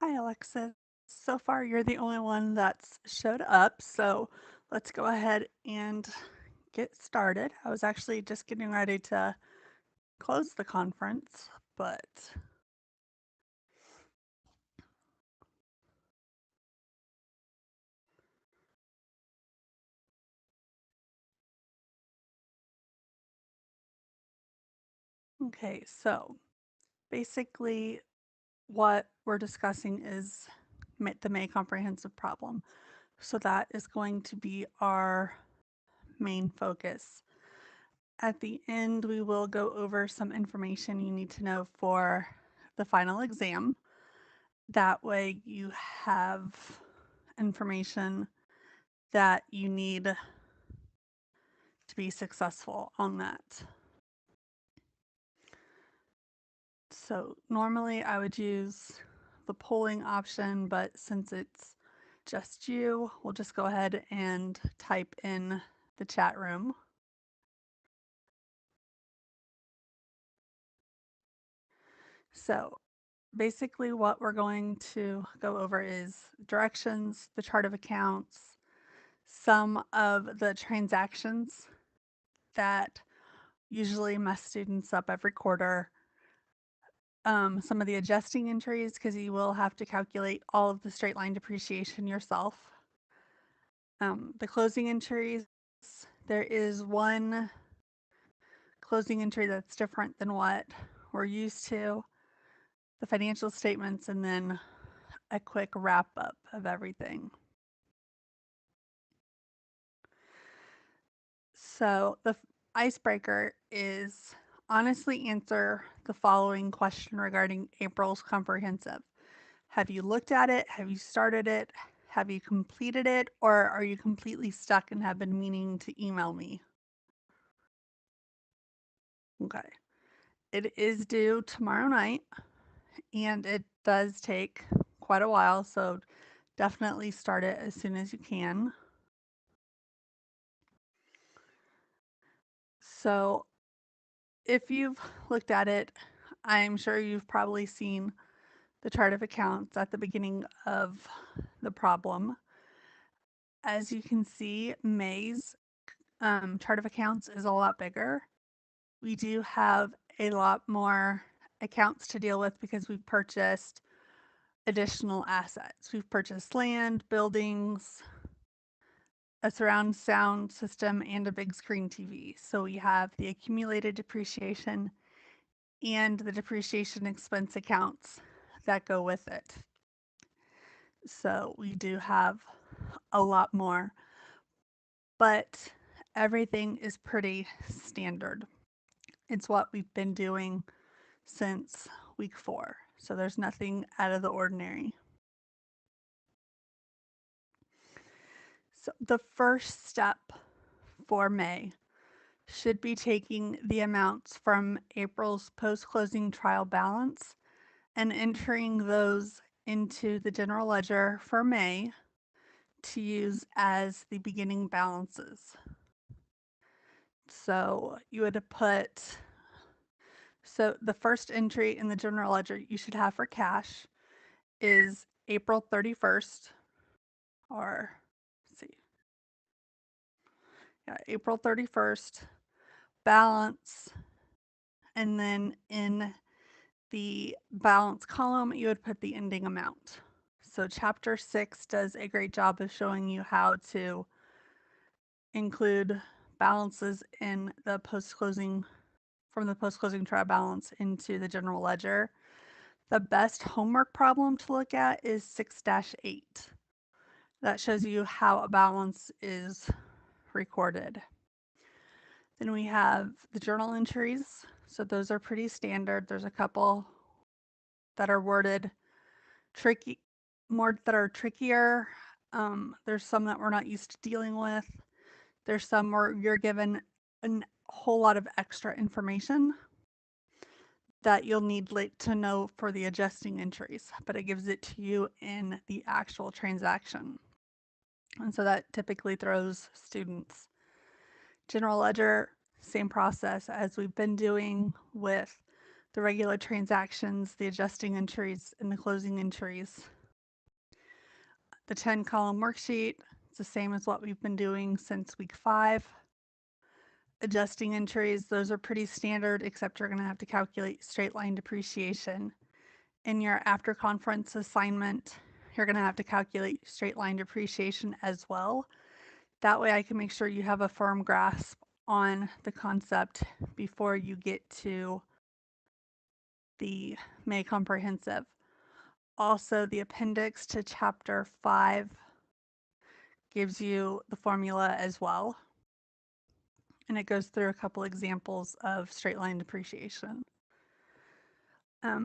Hi, Alexis. So far, you're the only one that's showed up, so let's go ahead and get started. I was actually just getting ready to close the conference, but okay, so basically, what we're discussing is the May comprehensive problem. So that is going to be our main focus. At the end, we will go over some information you need to know for the final exam. That way you have information that you need to be successful on that. So normally I would use the polling option, but since it's just you, we'll just go ahead and type in the chat room. So basically what we're going to go over is directions, the chart of accounts, some of the transactions that usually mess students up every quarter, some of the adjusting entries because you will have to calculate all of the straight line depreciation yourself. The closing entries, there is one closing entry that's different than what we're used to, the financial statements, and then a quick wrap up of everything. So the icebreaker is honestly answer the following question regarding April's comprehensive. Have you looked at it? Have you started it? Have you completed it? Or are you completely stuck and have been meaning to email me? Okay. It is due tomorrow night and it does take quite a while, so definitely start it as soon as you can. So if you've looked at it, I'm sure you've probably seen the chart of accounts at the beginning of the problem. As you can see, May's chart of accounts is a lot bigger. We do have a lot more accounts to deal with because we've purchased additional assets. We've purchased land, buildings, a surround sound system, and a big screen TV. So we have the accumulated depreciation and the depreciation expense accounts that go with it. So we do have a lot more, but everything is pretty standard. It's what we've been doing since week 4. So there's nothing out of the ordinary. So the first step for May should be taking the amounts from April's post-closing trial balance and entering those into the general ledger for May to use as the beginning balances. So you would put, so the first entry in the general ledger you should have for cash is April 31st, or let's see, yeah, April 31st balance, and then in the balance column, you would put the ending amount. So chapter 6 does a great job of showing you how to include balances in the post-closing, from the post-closing trial balance into the general ledger. The best homework problem to look at is 6-8. That shows you how a balance is recorded. Then we have the journal entries. So those are pretty standard. There's a couple that are worded tricky, more that are trickier. There's some that we're not used to dealing with. There's some where you're given a whole lot of extra information that you'll need to know for the adjusting entries, but it gives it to you in the actual transaction. And so that typically throws students. General ledger, same process as we've been doing with the regular transactions, the adjusting entries, and the closing entries. The 10-column worksheet, it's the same as what we've been doing since week 5. Adjusting entries, those are pretty standard, except you're going to have to calculate straight line depreciation. In your after conference assignment, you're going to have to calculate straight line depreciation as well. That way I can make sure you have a firm grasp on the concept before you get to the May comprehensive. Also, the appendix to chapter 5 gives you the formula as well. And it goes through a couple examples of straight line depreciation.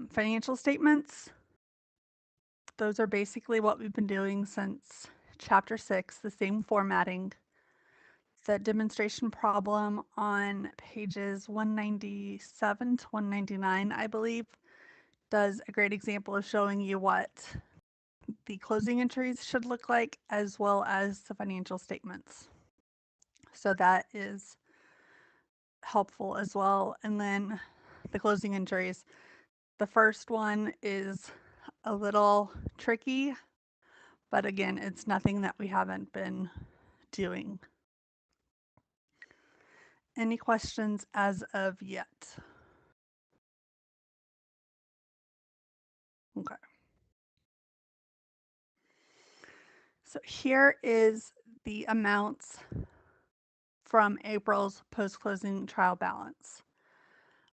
Financial statements, those are basically what we've been doing since chapter 6, the same formatting. The demonstration problem on pages 197 to 199, I believe, does a great example of showing you what the closing entries should look like, as well as the financial statements. So that is helpful as well. And then the closing entries. The first one is a little tricky, but again, it's nothing that we haven't been doing. Any questions as of yet? Okay. So here is the amounts from April's post-closing trial balance.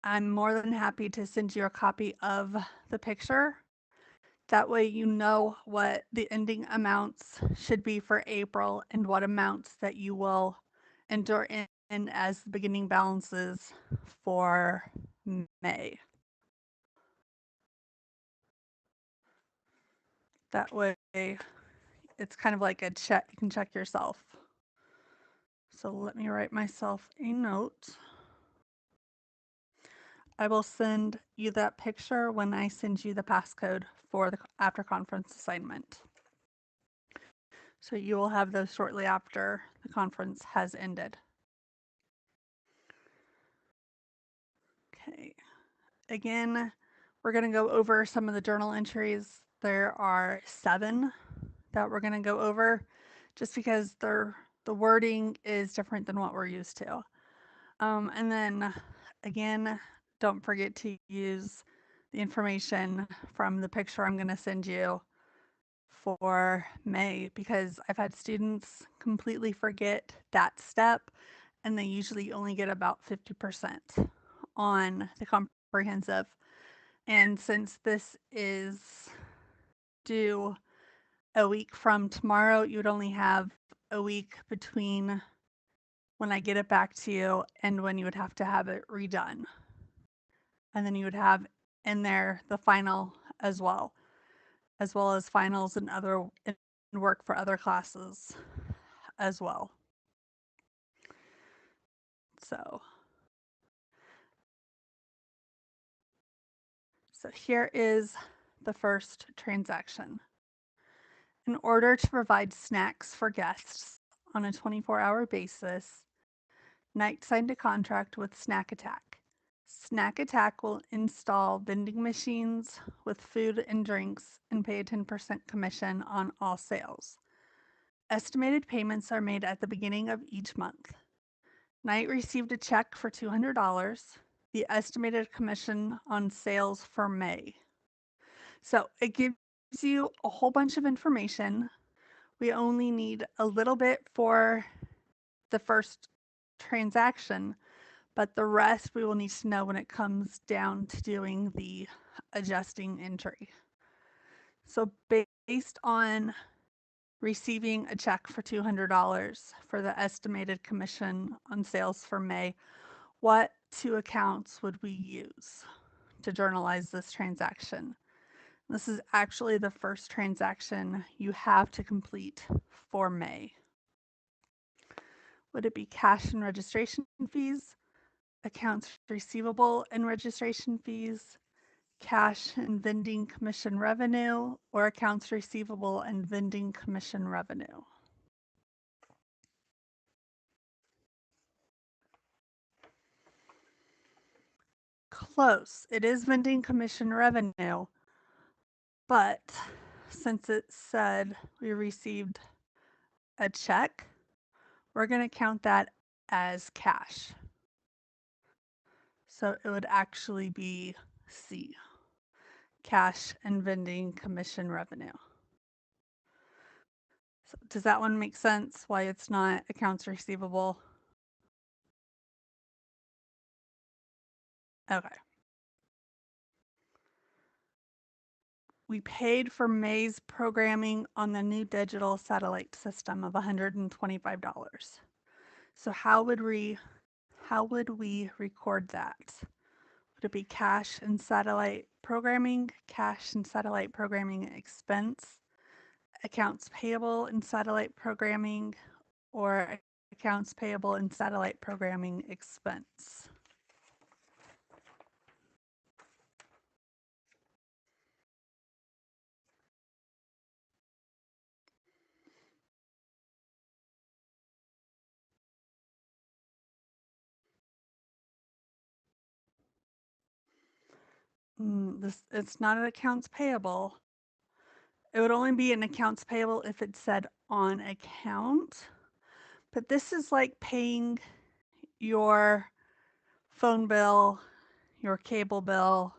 I'm more than happy to send you a copy of the picture. That way you know what the ending amounts should be for April and what amounts that you will enter in as the beginning balances for May. That way it's kind of like a check, you can check yourself. So let me write myself a note. I will send you that picture when I send you the passcode for the after conference assignment. So you will have those shortly after the conference has ended. Okay. Again, we're going to go over some of the journal entries. There are 7 that we're going to go over just because the wording is different than what we're used to. And then again, don't forget to use the information from the picture I'm going to send you for May, because I've had students completely forget that step and they usually only get about 50% on the comprehensive. And since this is due a week from tomorrow, you would only have a week between when I get it back to you and when you would have to have it redone. And then you would have in there the final as well as finals and other work for other classes as well. So here is the first transaction. In order to provide snacks for guests on a 24-hour basis, Knight signed a contract with Snack Attack. Snack Attack will install vending machines with food and drinks and pay a 10% commission on all sales. Estimated payments are made at the beginning of each month. Knight received a check for $200, the estimated commission on sales for May. So it gives you a whole bunch of information. We only need a little bit for the first transaction, but the rest we will need to know when it comes down to doing the adjusting entry. So based on receiving a check for $200 for the estimated commission on sales for May, what 2 accounts would we use to journalize this transaction? This is actually the first transaction you have to complete for May. Would it be cash and registration fees, accounts receivable and registration fees, cash and vending commission revenue, or accounts receivable and vending commission revenue? Close. It is vending commission revenue, but since it said we received a check, we're going to count that as cash. So it would actually be C, cash and vending commission revenue. So does that one make sense why it's not accounts receivable? Okay. We paid for May's programming on the new digital satellite system of $125. So how would we record that? Would it be cash and satellite programming, cash and satellite programming expense, accounts payable and satellite programming, or accounts payable and satellite programming expense? It's not an accounts payable. It would only be an accounts payable if it said on account. But this is like paying your phone bill, your cable bill.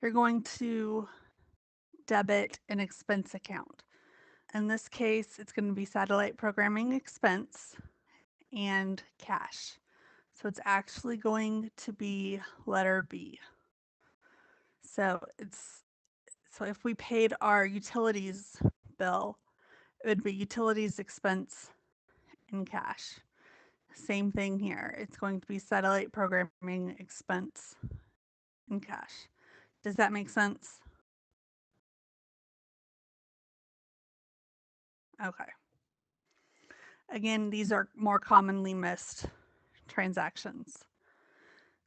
You're going to debit an expense account. In this case, it's going to be satellite programming expense and cash. So it's actually going to be letter B. So if we paid our utilities bill, it would be utilities expense in cash. Same thing here. It's going to be satellite programming expense in cash. Does that make sense? Okay. Again, these are more commonly missed transactions.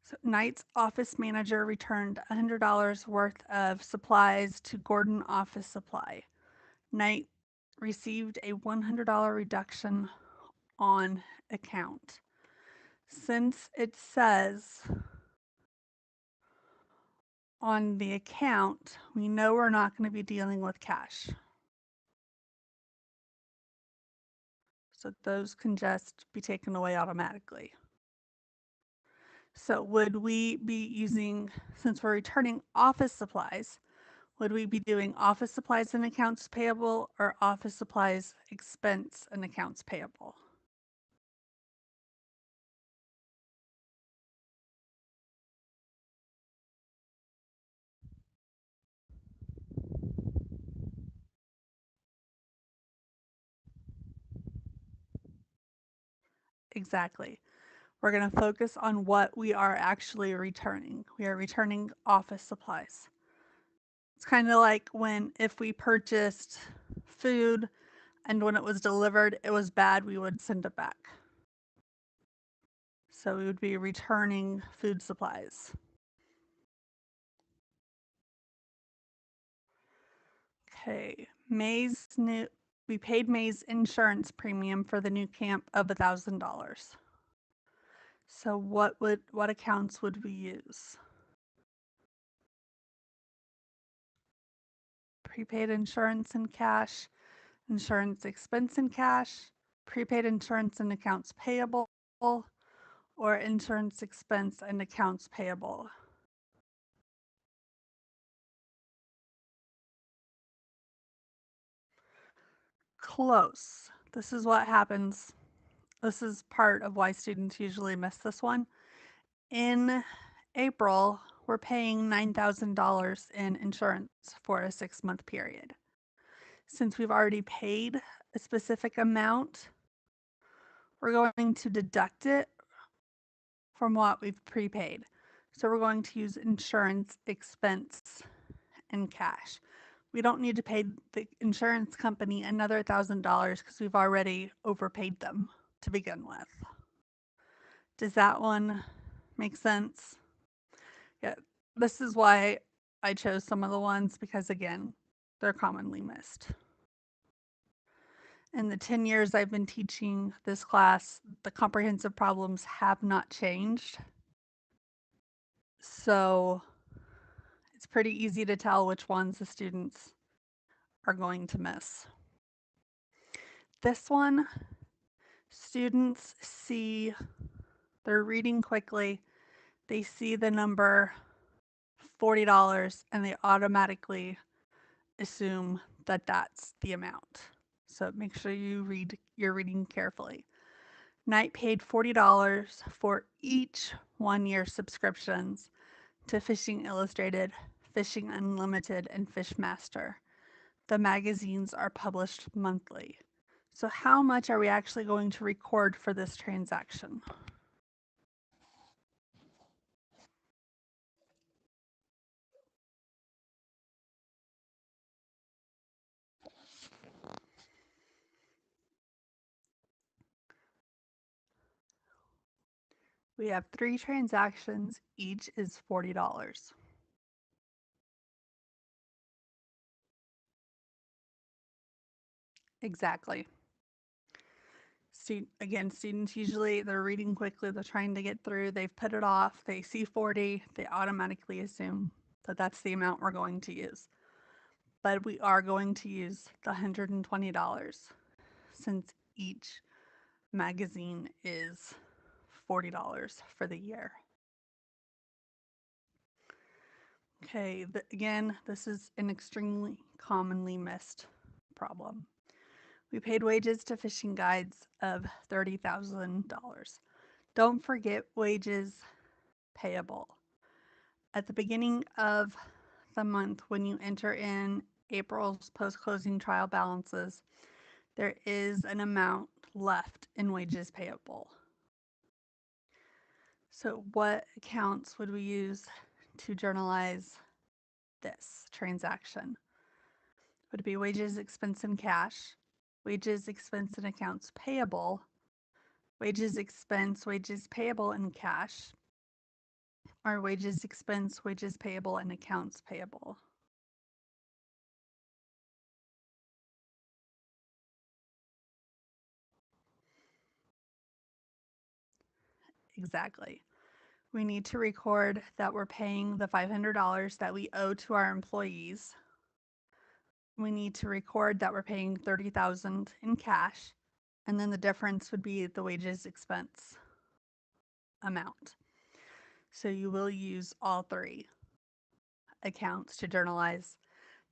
So Knight's office manager returned $100 worth of supplies to Gordon Office Supply. Knight received a $100 reduction on account. Since it says on the account, we know we're not going to be dealing with cash. So those can just be taken away automatically. So would we be using, since we're returning office supplies, would we be doing office supplies and accounts payable or office supplies expense and accounts payable? Exactly. We're going to focus on what we are actually returning. We are returning office supplies. It's kind of like if we purchased food and when it was delivered, it was bad, we would send it back. So we would be returning food supplies. Okay, we paid May's insurance premium for the new camp of $1,000. So what accounts would we use? Prepaid insurance in cash, insurance expense in cash, prepaid insurance and accounts payable, or insurance expense and accounts payable. Close. This is what happens. This is part of why students usually miss this one. In April, we're paying $9,000 in insurance for a 6-month period. Since we've already paid a specific amount, we're going to deduct it from what we've prepaid. So we're going to use insurance expense in cash. We don't need to pay the insurance company another $1,000 because we've already overpaid them to begin with. Does that one make sense? Yeah, this is why I chose some of the ones because, again, they're commonly missed. In the 10 years I've been teaching this class, the comprehensive problems have not changed. So it's pretty easy to tell which ones the students are going to miss. This one, students see, they're reading quickly, they see the number $40 and they automatically assume that that's the amount. So make sure you're reading carefully. Knight paid $40 for each 1-year subscriptions to Fishing Illustrated, Fishing Unlimited, and Fishmaster. The magazines are published monthly. So how much are we actually going to record for this transaction? We have 3 transactions, each is $40. Exactly. Students usually, they're reading quickly, they're trying to get through, they've put it off, they see 40, they automatically assume that that's the amount we're going to use. But we are going to use the $120 since each magazine is $40 for the year. Okay, again, this is an extremely commonly missed problem. We paid wages to fishing guides of $30,000. Don't forget wages payable. At the beginning of the month, when you enter in April's post-closing trial balances, there is an amount left in wages payable. So what accounts would we use to journalize this transaction? Would it be wages, expense, and cash, wages, expense, and accounts payable, wages, expense, wages payable, and cash, or wages, expense, wages payable, and accounts payable? Exactly. We need to record that we're paying the $500 that we owe to our employees. We need to record that we're paying $30,000 in cash, and then the difference would be the wages expense amount. So you will use all 3 accounts to journalize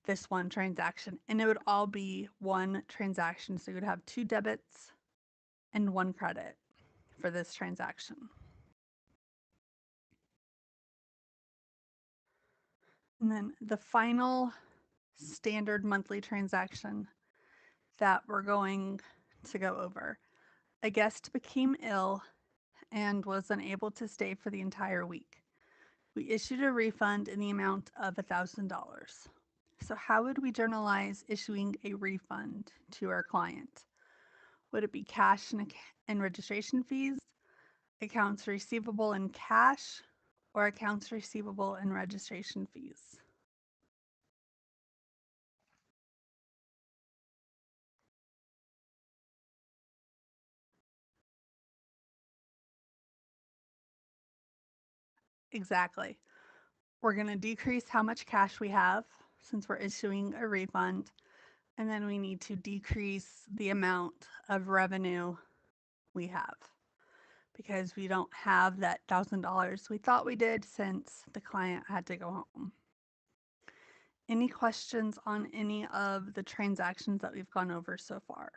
this one transaction, and it would all be one transaction. So you would have 2 debits and 1 credit for this transaction. And then the final standard monthly transaction that we're going to go over. A guest became ill and was unable to stay for the entire week. We issued a refund in the amount of $1,000. So how would we journalize issuing a refund to our client? Would it be cash and registration fees, accounts receivable in cash, or accounts receivable and registration fees? Exactly. We're going to decrease how much cash we have since we're issuing a refund, and then we need to decrease the amount of revenue we have because we don't have that $1,000 we thought we did since the client had to go home. Any questions on any of the transactions that we've gone over so far?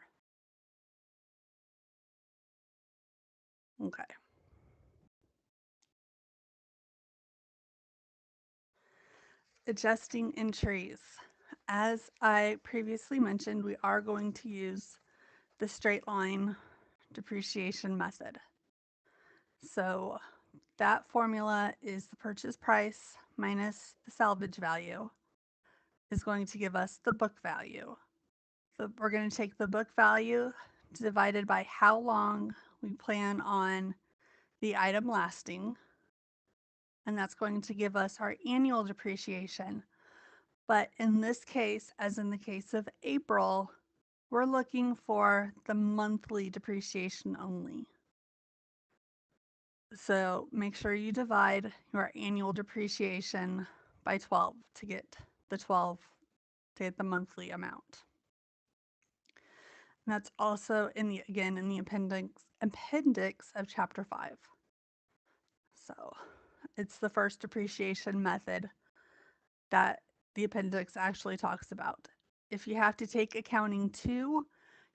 Okay. Adjusting entries. As I previously mentioned, we are going to use the straight line depreciation method. So that formula is the purchase price minus the salvage value is going to give us the book value. So we're going to take the book value divided by how long we plan on the item lasting, and that's going to give us our annual depreciation. But in this case, as in the case of April, we're looking for the monthly depreciation only. So make sure you divide your annual depreciation by 12 to get the 12 to get the monthly amount. And that's also in the appendix of chapter 5. So it's the first depreciation method that the appendix actually talks about. If you have to take accounting 2,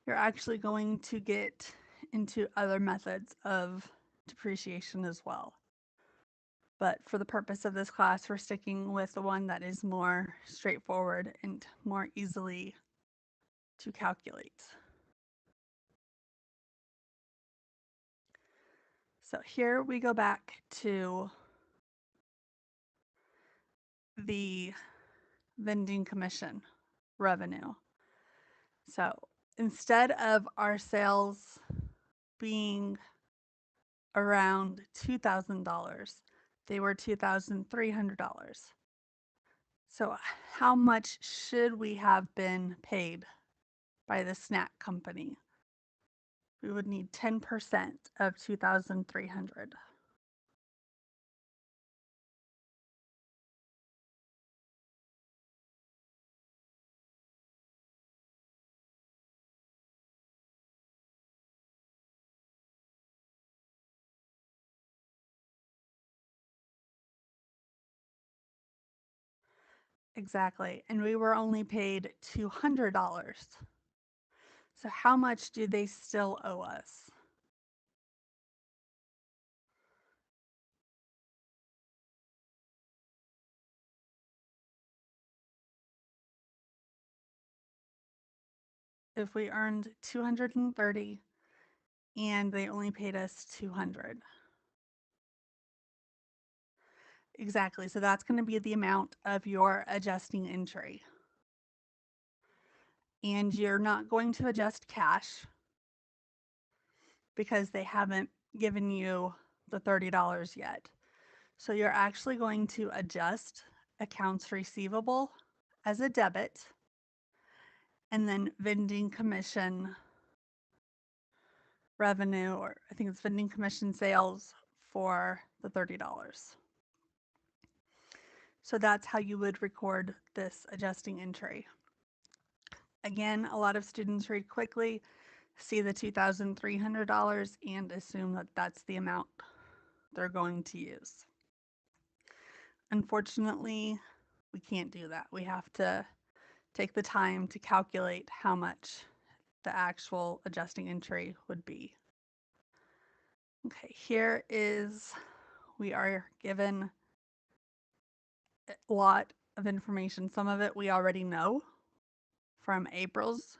you're actually going to get into other methods of depreciation as well. But for the purpose of this class, we're sticking with the one that is more straightforward and more easily to calculate. So here we go back to the vending commission revenue. So instead of our sales being around $2,000, they were $2,300. So how much should we have been paid by the snack company? We would need 10% of 2,300. Exactly. And we were only paid $200. So how much do they still owe us? If we earned 230 and they only paid us 200. Exactly. So that's going to be the amount of your adjusting entry. And you're not going to adjust cash because they haven't given you the $30 yet. So you're actually going to adjust accounts receivable as a debit and then vending commission revenue, or I think it's vending commission sales for the $30. So that's how you would record this adjusting entry. Again, a lot of students read quickly, see the $2,300 and assume that that's the amount they're going to use. Unfortunately, we can't do that. We have to take the time to calculate how much the actual adjusting entry would be. Okay, here is, we are given a lot of information. Some of it we already know from April's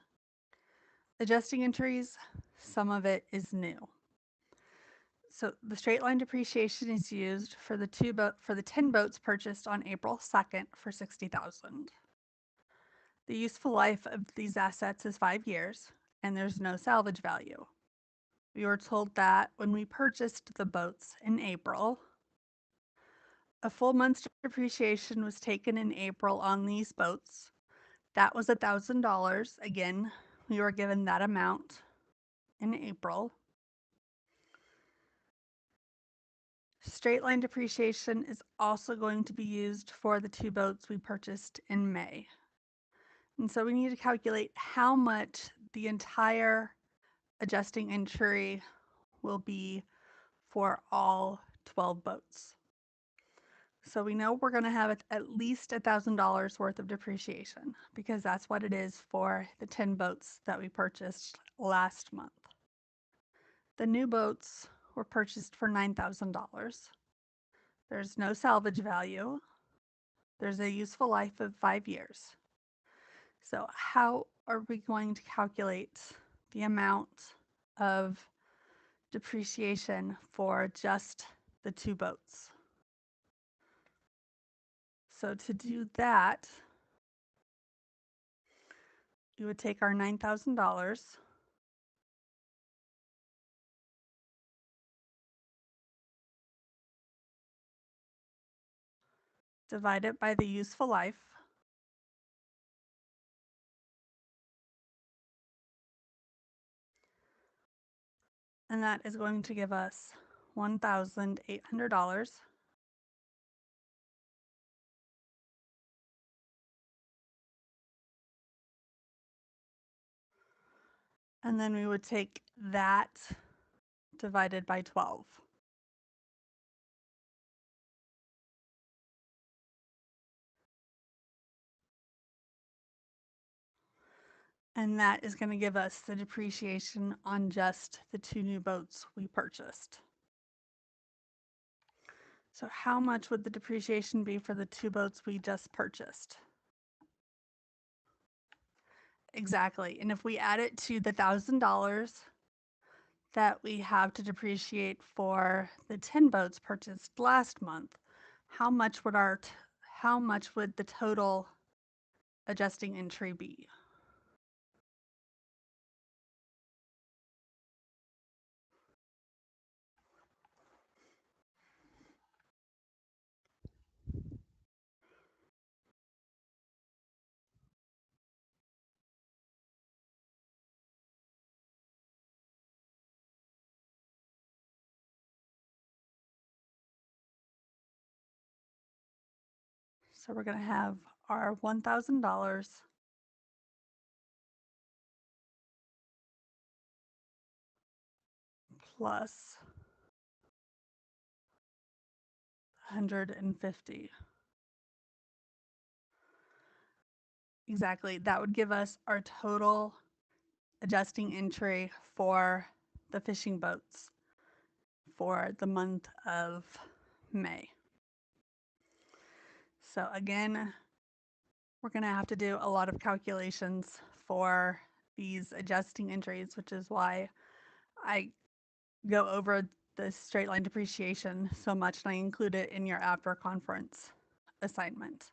adjusting entries. Some of it is new. So the straight line depreciation is used for the 10 boats purchased on April 2nd for $60,000. The useful life of these assets is 5 years, and there's no salvage value. We were told that when we purchased the boats in April, a full month's depreciation was taken in April on these boats. That was $1,000. Again, we were given that amount in April. Straight line depreciation is also going to be used for the 2 boats we purchased in May. And so we need to calculate how much the entire adjusting entry will be for all 12 boats. So we know we're going to have at least $1,000 worth of depreciation because that's what it is for the 10 boats that we purchased last month. The new boats were purchased for $9,000. There's no salvage value. There's a useful life of 5 years. So how are we going to calculate the amount of depreciation for just the 2 boats? So to do that, we would take our $9,000 divide it by the useful life, and that is going to give us $1,800. And then we would take that divided by 12. And that is going to give us the depreciation on just the 2 new boats we purchased. So how much would the depreciation be for the 2 boats we just purchased? Exactly. And if we add it to the $1,000 that we have to depreciate for the 10 boats purchased last month, how much would the total adjusting entry be? So we're going to have our $1,000 plus 150. Exactly. That would give us our total adjusting entry for the fishing boats for the month of May. So again, we're going to have to do a lot of calculations for these adjusting entries, which is why I go over the straight line depreciation so much and I include it in your after conference assignment.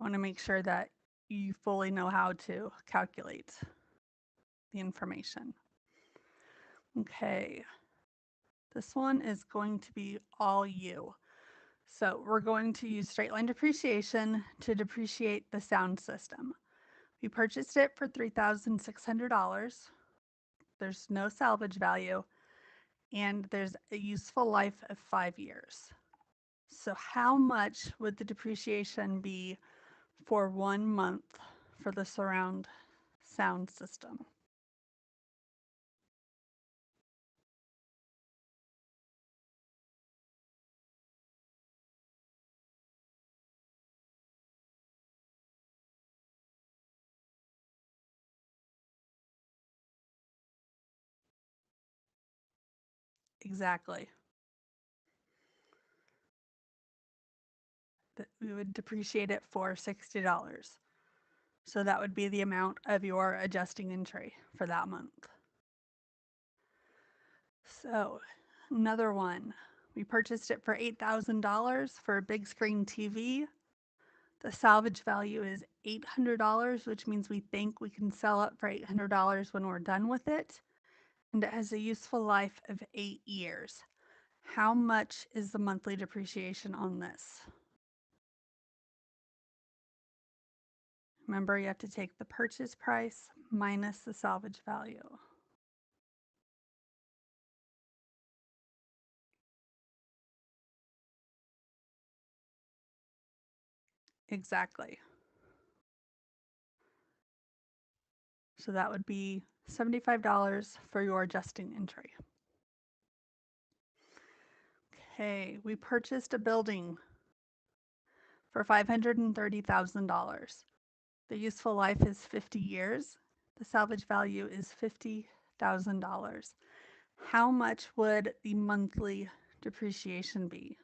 I want to make sure that you fully know how to calculate the information. Okay, this one is going to be all you. So we're going to use straight line depreciation to depreciate the sound system. We purchased it for $3,600. There's no salvage value, and there's a useful life of 5 years. So how much would the depreciation be for 1 month for the surround sound system? Exactly. We would depreciate it for $60. So that would be the amount of your adjusting entry for that month. So another one, we purchased it for $8,000 for a big screen TV. The salvage value is $800, which means we think we can sell it for $800 when we're done with it. And it has a useful life of 8 years. How much is the monthly depreciation on this? Remember, you have to take the purchase price minus the salvage value. Exactly. So that would be $75 for your adjusting entry. Okay, we purchased a building for $530,000. The useful life is 50 years. The salvage value is $50,000. How much would the monthly depreciation be?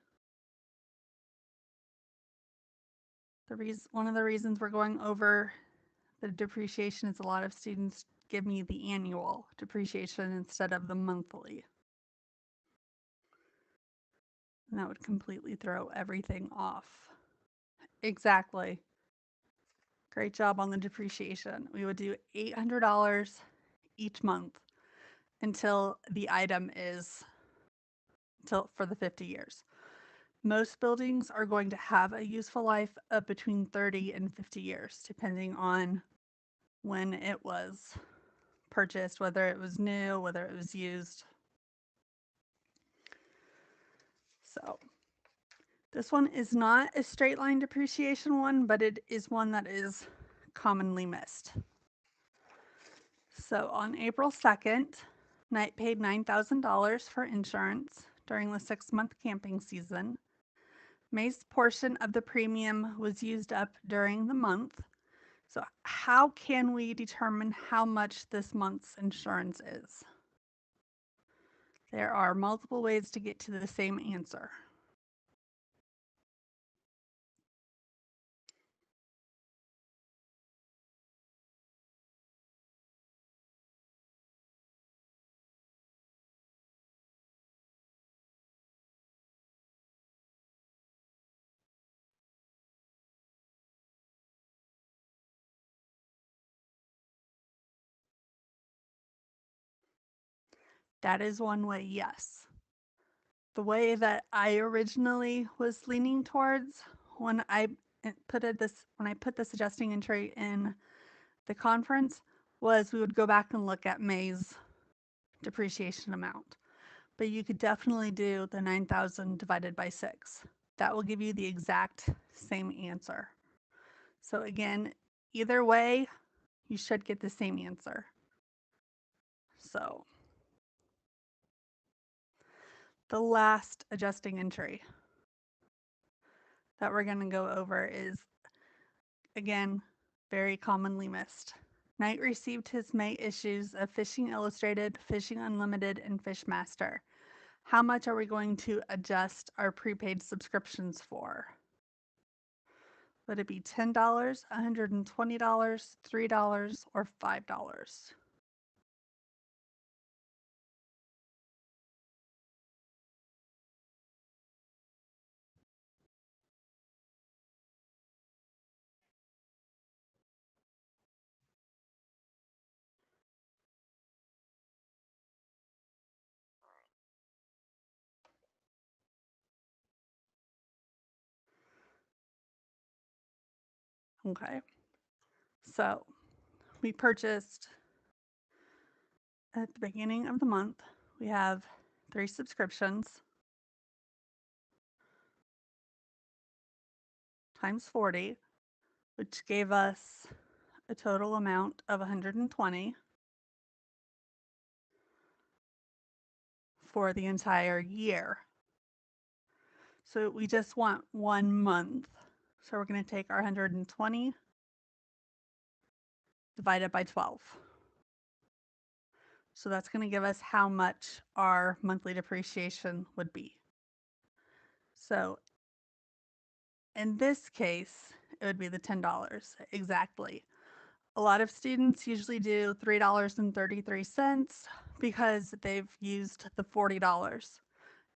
One of the reasons we're going over the depreciation is a lot of students give me the annual depreciation instead of the monthly. And that would completely throw everything off. Exactly. Great job on the depreciation. We would do $800 each month until the item is for the 50 years. Most buildings are going to have a useful life of between 30 and 50 years, depending on when it was purchased, whether it was new, whether it was used. So this one is not a straight line depreciation one, but it is one that is commonly missed. So on April 2nd, Knight paid $9,000 for insurance during the 6-month camping season. May's portion of the premium was used up during the month. So how can we determine how much this month's insurance is? There are multiple ways to get to the same answer. That is one way, yes. The way that I originally was leaning towards when I put this adjusting entry in the conference was we would go back and look at May's depreciation amount. But you could definitely do the 9,000 divided by 6. That will give you the exact same answer. So again, either way, you should get the same answer. So the last adjusting entry that we're going to go over is, again, very commonly missed. Knight received his May issues of Fishing Illustrated, Fishing Unlimited, and Fishmaster. How much are we going to adjust our prepaid subscriptions for? Would it be $10, $120, $3, or $5? Okay, so we purchased at the beginning of the month, we have 3 subscriptions times 40, which gave us a total amount of 120 for the entire year. So we just want 1 month. So we're going to take our 120 divided by 12. So that's going to give us how much our monthly depreciation would be. So in this case, it would be the $10 exactly. A lot of students usually do $3.33 because they've used the $40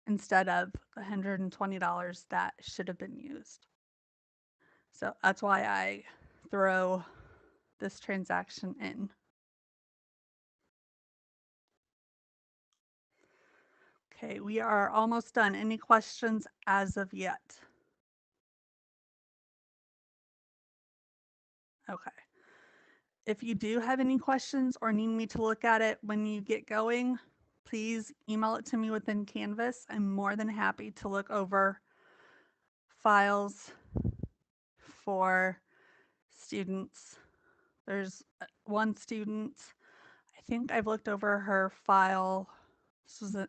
instead of the $120 that should have been used. So that's why I throw this transaction in. Okay, we are almost done. Any questions as of yet? Okay. If you do have any questions or need me to look at it when you get going, please email it to me within Canvas. I'm more than happy to look over files for students. There's one student, I think I've looked over her file.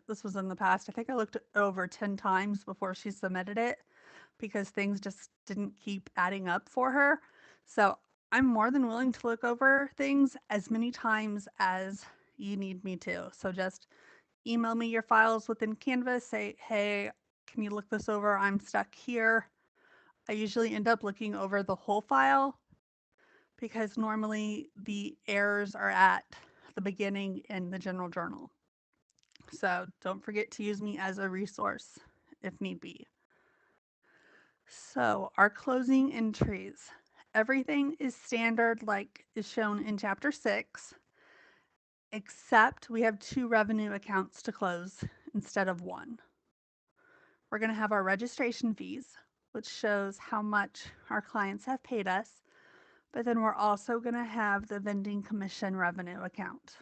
This was in the past. I think I looked over 10 times before she submitted it because things just didn't keep adding up for her. So I'm more than willing to look over things as many times as you need me to. So just email me your files within Canvas, say, hey, can you look this over? I'm stuck here. I usually end up looking over the whole file because normally the errors are at the beginning in the general journal. So don't forget to use me as a resource if need be. So our closing entries. Everything is standard like is shown in chapter 6, except we have 2 revenue accounts to close instead of 1. We're going to have our registration fees, which shows how much our clients have paid us, but then we're also going to have the vending commission revenue account.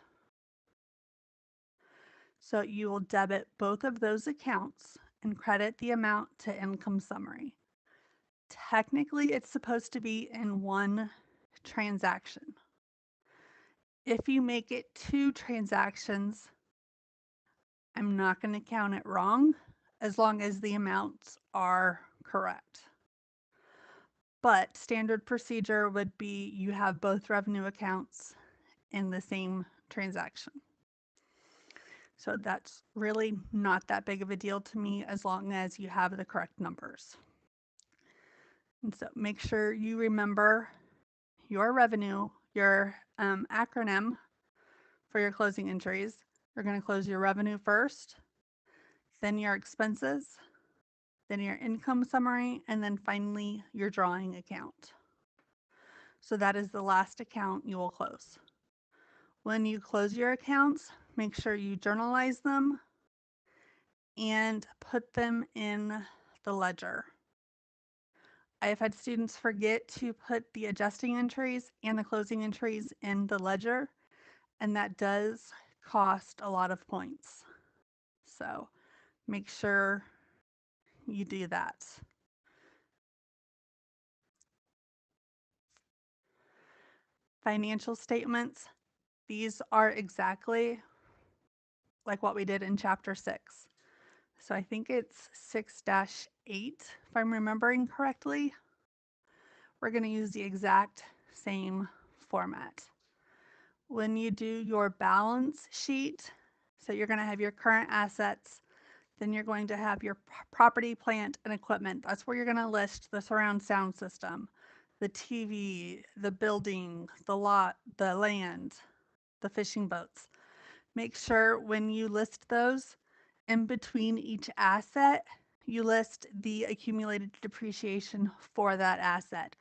So you will debit both of those accounts and credit the amount to income summary. Technically, it's supposed to be in one transaction. If you make it 2 transactions, I'm not going to count it wrong as long as the amounts are correct. But standard procedure would be you have both revenue accounts in the same transaction. So that's really not that big of a deal to me as long as you have the correct numbers. And so make sure you remember your revenue, your acronym for your closing entries. You're going to close your revenue first, then your expenses, then your income summary, and then finally your drawing account. So that is the last account you will close. When you close your accounts, make sure you journalize them and put them in the ledger. I have had students forget to put the adjusting entries and the closing entries in the ledger, and that does cost a lot of points. So make sure you do that. Financial statements, these are exactly like what we did in chapter 6. So I think it's 6-8, if I'm remembering correctly. We're going to use the exact same format. When you do your balance sheet, so you're going to have your current assets, then you're going to have your property, plant, and equipment. That's where you're going to list the surround sound system, the TV, the building, the lot, the land, the fishing boats. Make sure when you list those, in between each asset, you list the accumulated depreciation for that asset.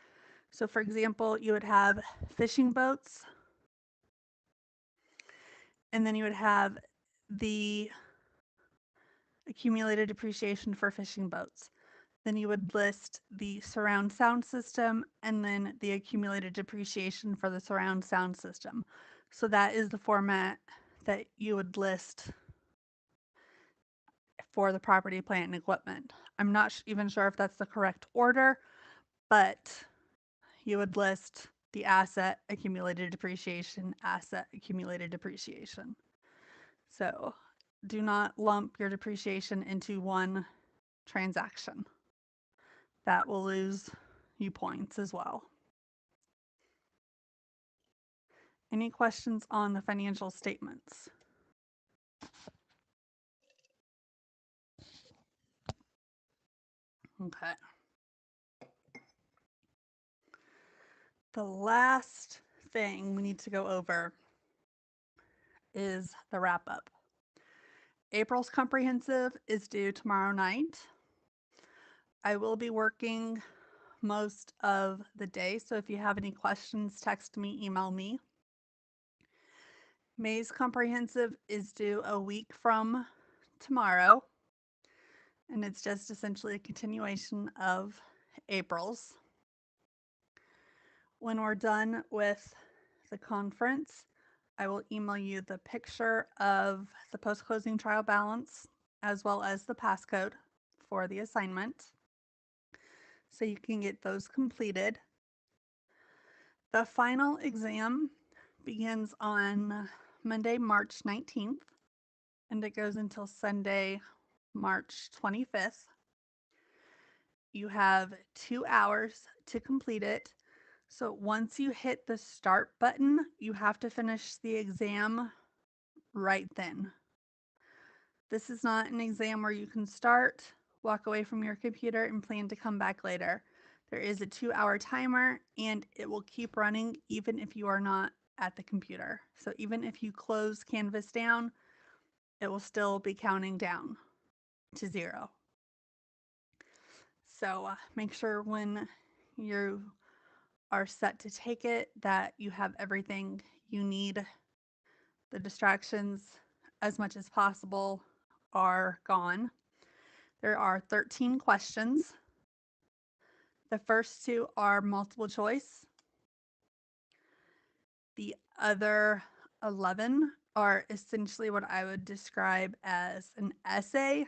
So for example, you would have fishing boats, and then you would have the accumulated depreciation for fishing boats. Then you would list the surround sound system and then the accumulated depreciation for the surround sound system. So that is the format that you would list for the property, plant, and equipment. I'm not even sure if that's the correct order, but you would list the asset accumulated depreciation, asset accumulated depreciation. So do not lump your depreciation into one transaction. That will lose you points as well. Any questions on the financial statements? Okay. The last thing we need to go over is the wrap up. April's comprehensive is due tomorrow night. I will be working most of the day, so if you have any questions, text me, email me. May's comprehensive is due a week from tomorrow, and it's just essentially a continuation of April's. When we're done with the conference, I will email you the picture of the post-closing trial balance as well as the passcode for the assignment, so you can get those completed. The final exam begins on Monday, March 19th, and it goes until Sunday, March 25th. You have 2 hours to complete it. So once you hit the start button, you have to finish the exam right then. This is not an exam where you can start, walk away from your computer, and plan to come back later. There is a 2-hour timer, and it will keep running even if you are not at the computer. So even if you close Canvas down, it will still be counting down to 0. So make sure when you are set to take it that you have everything you need. The distractions, as much as possible, are gone. There are 13 questions. The first 2 are multiple choice. The other 11 are essentially what I would describe as an essay.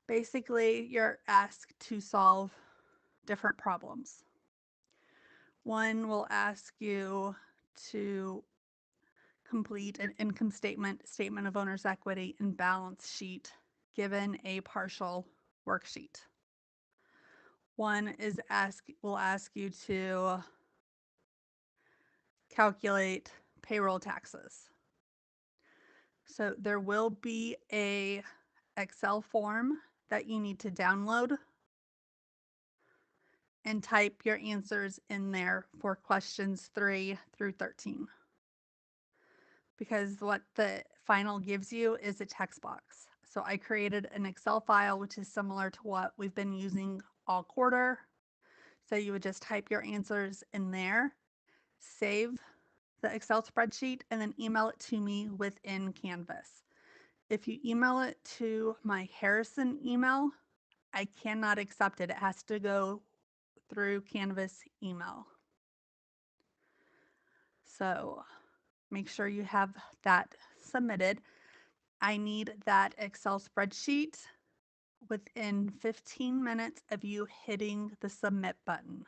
Basically, you're asked to solve different problems. One will ask you to complete an income statement, statement of owner's equity, and balance sheet given a partial worksheet. One is will ask you to calculate payroll taxes. So there will be a Excel form that you need to download and type your answers in there for questions 3 through 13. Because what the final gives you is a text box. So I created an Excel file, which is similar to what we've been using all quarter. So you would just type your answers in there, save the Excel spreadsheet, and then email it to me within Canvas. If you email it to my Harrison email, I cannot accept it. It has to go through Canvas email. So make sure you have that submitted. I need that Excel spreadsheet within 15 minutes of you hitting the submit button.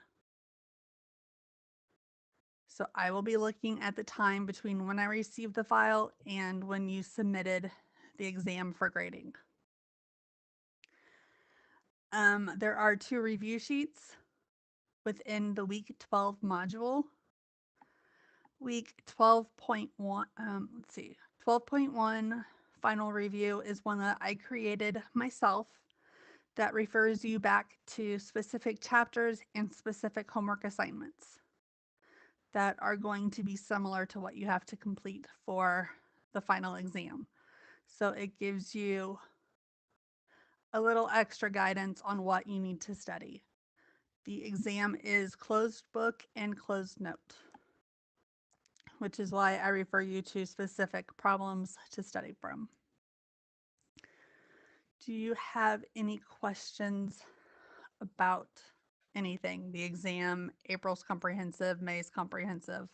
So I will be looking at the time between when I received the file and when you submitted the exam for grading. There are 2 review sheets within the week 12 module. Week 12.1, let's see, 12.1 final review is one that I created myself that refers you back to specific chapters and specific homework assignments that are going to be similar to what you have to complete for the final exam. So it gives you a little extra guidance on what you need to study. The exam is closed book and closed note, which is why I refer you to specific problems to study from. Do you have any questions about anything? The exam, April's comprehensive, May's comprehensive?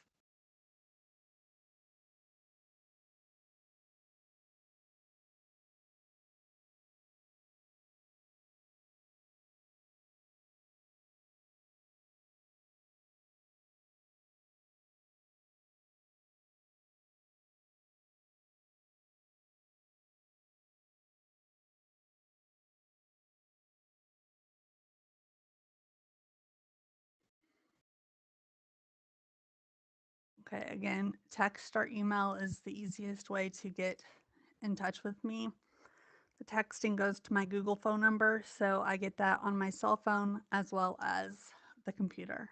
Okay, again, text or email is the easiest way to get in touch with me. The texting goes to my Google phone number, so I get that on my cell phone as well as the computer.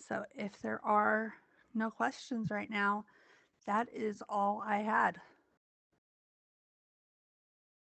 So if there are no questions right now, that is all I had.